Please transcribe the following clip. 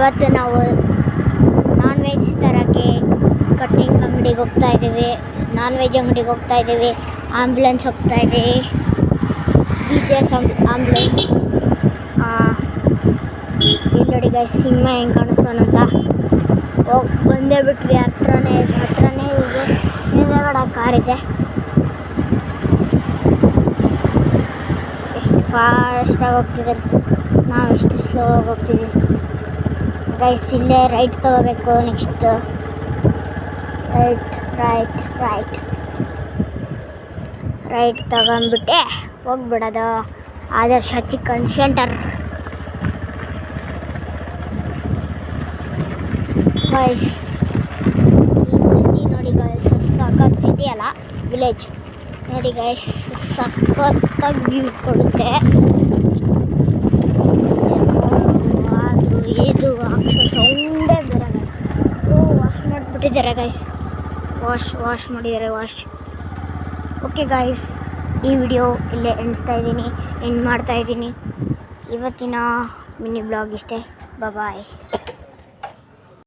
ಇವತ್ತು ನಾವು non veg ತರೋಕ್ಕೆ cutting ಅಂಗಡಿಗೆ ಹೋಗ್ತಾ ಇದ್ದೀವಿ, ನಾನ್ ವೆಜ್ ಅಂಗಡಿಗೆ ಹೋಗ್ತಾ ಇದ್ದೀವಿ. ಆಂಬ್ಯುಲೆನ್ಸ್ ಹೋಗ್ತಾ ಇದ್ದೀವಿ, BJS ಆಂಬ್ಯುಲೆನ್ಸ್. ಇಲ್ಲಿ ನೋಡಿ ಗೈಸ್ ಸಿನಿಮಾ ಹೆಂಗೆ ಕಾಣಿಸ್ತಾನಂತ. ಹೋಗಿ ಬಂದೇ ಬಿಟ್ವಿ, ಹತ್ರನೇ ಇದೆ. ಹಿಂದೆಗಡೆ ಕಾರ್ ಇದೆ. ಎಷ್ಟು ಫಾಸ್ಟಾಗಿ ಹೋಗ್ತಿದ್ದಾರೆ, ನಾವು ಎಷ್ಟು ಸ್ಲೋ ಆಗಿ ಹೋಗ್ತಿದ್ದೀವಿ ಗೈಸ್. ಇಲ್ಲೇ ರೈಟ್ ತಗೋಬೇಕು. ನೆಕ್ಸ್ಟ್ ರೈಟ್ ತಗೊಂಡ್ಬಿಟ್ಟೆ ಹೋಗ್ಬಿಡೋದು. Adarsha chicken centre guys. ಈ ಸಿಟಿ ನೋಡಿ ಗೈಸ್, ಸಖತ್ ಸಿಟಿ ಅಲ್ಲ, ವಿಲೇಜ್ ನೋಡಿ ಗೈಸ್, ಸಖತ್ತಾಗಿ ವ್ಯೂ ಕೊಡುತ್ತೆ. ಅದು ಇದು ಸೌಂಡೇ ಬರಲ್ಲ. ವಾಶ್ ಮಾಡಿಬಿಟ್ಟಿದ್ದಾರೆ ಗೈಸ್, ವಾಶ್ ಮಾಡಿದ್ದಾರೆ. ಓಕೆ ಗೈಸ್, ಈ ವಿಡಿಯೋ ಇಲ್ಲೇ ಎಂಡ್ ಮಾಡ್ತಾಯಿದ್ದೀನಿ. ಇವತ್ತಿನ ಮಿನಿ ಬ್ಲಾಗ್ ಇಷ್ಟೇ. ಬಾಯ್.